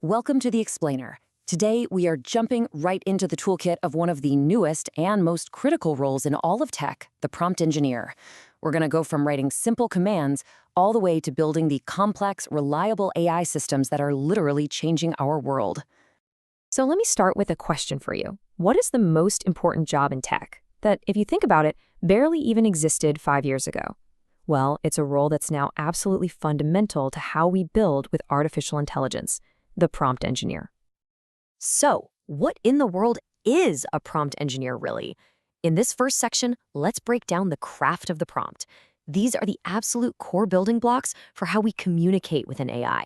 Welcome to the Explainer. Today, we are jumping right into the toolkit of one of the newest and most critical roles in all of tech, the prompt engineer. We're going to go from writing simple commands all the way to building the complex, reliable AI systems that are literally changing our world. So let me start with a question for you. What is the most important job in tech that, if you think about it, barely even existed 5 years ago? Well, it's a role that's now absolutely fundamental to how we build with artificial intelligence, the prompt engineer. So, what in the world is a prompt engineer really? In this first section, let's break down the craft of the prompt. These are the absolute core building blocks for how we communicate with an AI.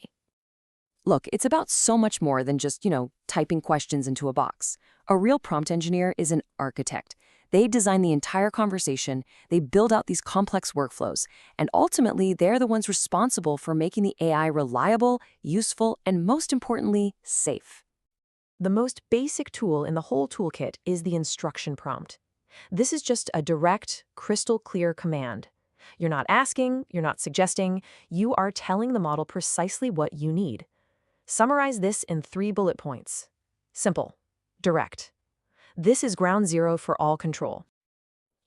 Look, it's about so much more than just, typing questions into a box. A real prompt engineer is an architect. They design the entire conversation, they build out these complex workflows, and ultimately, they're the ones responsible for making the AI reliable, useful, and most importantly, safe. The most basic tool in the whole toolkit is the instruction prompt. This is just a direct, crystal clear command. You're not asking, you're not suggesting, you are telling the model precisely what you need. Summarize this in 3 bullet points. Simple, direct. This is ground zero for all control.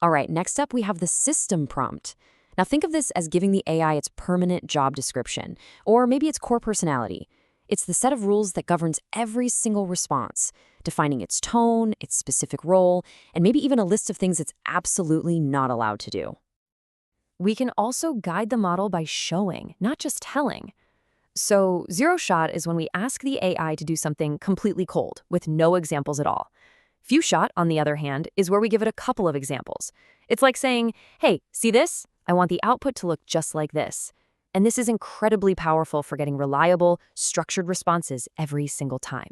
All right, next up we have the system prompt. Now think of this as giving the AI its permanent job description, or maybe its core personality. It's the set of rules that governs every single response, defining its tone, its specific role, and maybe even a list of things it's absolutely not allowed to do. We can also guide the model by showing, not just telling. So, zero shot is when we ask the AI to do something completely cold, with no examples at all. Few shot, on the other hand, is where we give it a couple of examples. It's like saying, hey, see this? I want the output to look just like this. And this is incredibly powerful for getting reliable, structured responses every single time.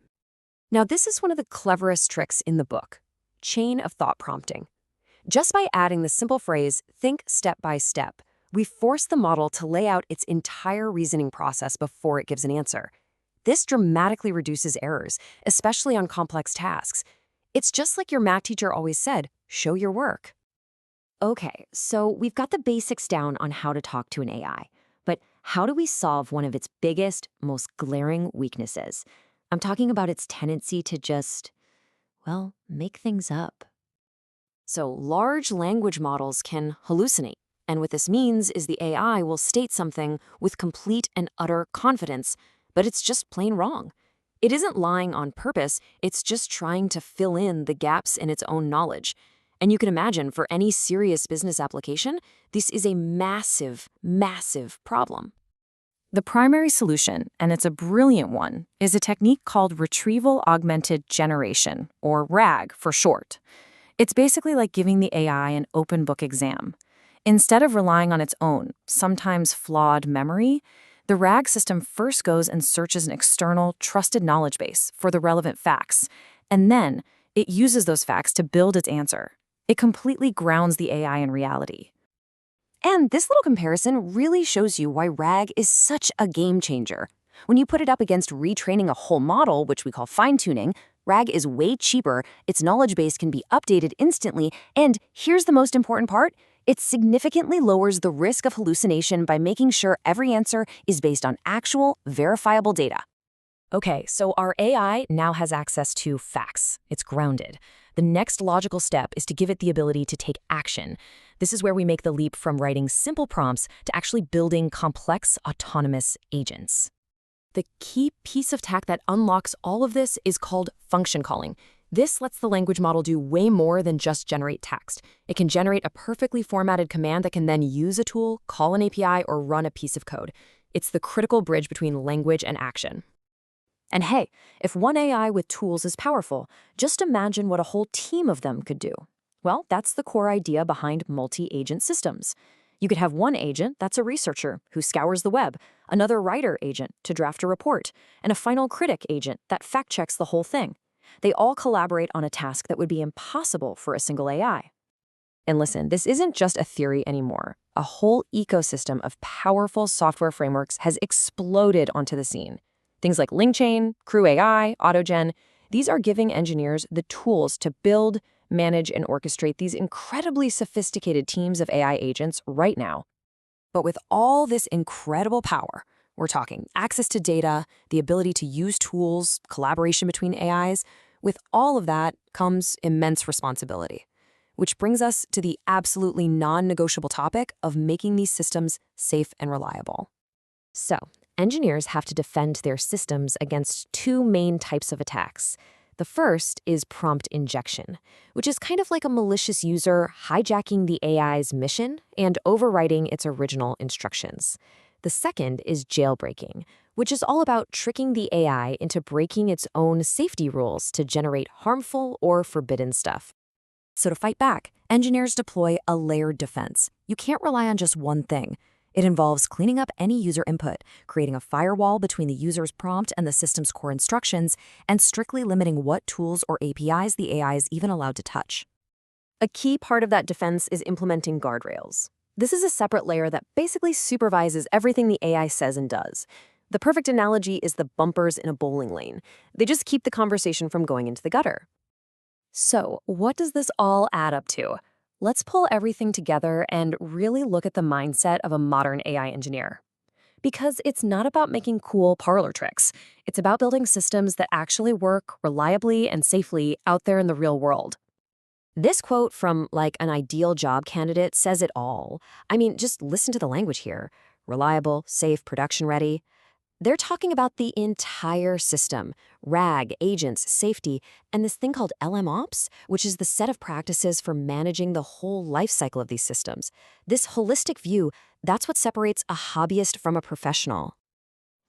Now, this is one of the cleverest tricks in the book, chain of thought prompting. Just by adding the simple phrase, think step by step, we force the model to lay out its entire reasoning process before it gives an answer. This dramatically reduces errors, especially on complex tasks. It's just like your math teacher always said, show your work. Okay, so we've got the basics down on how to talk to an AI. But how do we solve one of its biggest, most glaring weaknesses? I'm talking about its tendency to just, make things up. So large language models can hallucinate. And what this means is the AI will state something with complete and utter confidence, but it's just plain wrong. It isn't lying on purpose, it's just trying to fill in the gaps in its own knowledge. And you can imagine, for any serious business application, this is a massive, massive problem. The primary solution, and it's a brilliant one, is a technique called retrieval augmented generation, or RAG for short. It's basically like giving the AI an open book exam. Instead of relying on its own, sometimes flawed memory, the RAG system first goes and searches an external, trusted knowledge base for the relevant facts, and then it uses those facts to build its answer. It completely grounds the AI in reality. And this little comparison really shows you why RAG is such a game changer. When you put it up against retraining a whole model, which we call fine-tuning, RAG is way cheaper, its knowledge base can be updated instantly, and here's the most important part, it significantly lowers the risk of hallucination by making sure every answer is based on actual, verifiable data. Okay, so our AI now has access to facts. It's grounded. The next logical step is to give it the ability to take action. This is where we make the leap from writing simple prompts to actually building complex, autonomous agents. The key piece of tech that unlocks all of this is called function calling. This lets the language model do way more than just generate text. It can generate a perfectly formatted command that can then use a tool, call an API, or run a piece of code. It's the critical bridge between language and action. And hey, if one AI with tools is powerful, just imagine what a whole team of them could do. Well, that's the core idea behind multi-agent systems. You could have one agent that's a researcher who scours the web, another writer agent to draft a report, and a final critic agent that fact-checks the whole thing. They all collaborate on a task that would be impossible for a single AI. And listen, this isn't just a theory anymore. A whole ecosystem of powerful software frameworks has exploded onto the scene. Things like LangChain, Crew AI, AutoGen, these are giving engineers the tools to build, manage, and orchestrate these incredibly sophisticated teams of AI agents right now. But with all this incredible power, We're talking access to data, the ability to use tools, collaboration between AIs. With all of that comes immense responsibility. Which brings us to the absolutely non-negotiable topic of making these systems safe and reliable. So, engineers have to defend their systems against two main types of attacks. The first is prompt injection, which is kind of like a malicious user hijacking the AI's mission and overwriting its original instructions. The second is jailbreaking, which is all about tricking the AI into breaking its own safety rules to generate harmful or forbidden stuff. So to fight back, engineers deploy a layered defense. You can't rely on just one thing. It involves cleaning up any user input, creating a firewall between the user's prompt and the system's core instructions, and strictly limiting what tools or APIs the AI is even allowed to touch. A key part of that defense is implementing guardrails. This is a separate layer that basically supervises everything the AI says and does. The perfect analogy is the bumpers in a bowling lane. They just keep the conversation from going into the gutter. So, what does this all add up to? Let's pull everything together and really look at the mindset of a modern AI engineer. Because it's not about making cool parlor tricks. It's about building systems that actually work reliably and safely out there in the real world. This quote from, like, an ideal job candidate says it all. I mean, just listen to the language here. Reliable, safe, production-ready. They're talking about the entire system, RAG, agents, safety, and this thing called LMOps, which is the set of practices for managing the whole life cycle of these systems. This holistic view, that's what separates a hobbyist from a professional.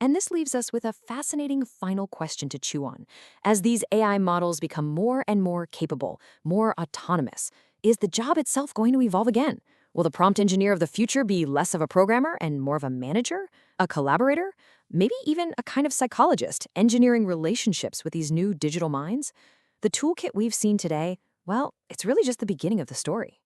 And this leaves us with a fascinating final question to chew on. As these AI models become more and more capable, more autonomous, is the job itself going to evolve again? Will the prompt engineer of the future be less of a programmer and more of a manager, a collaborator, maybe even a kind of psychologist engineering relationships with these new digital minds? The toolkit we've seen today, well, it's really just the beginning of the story.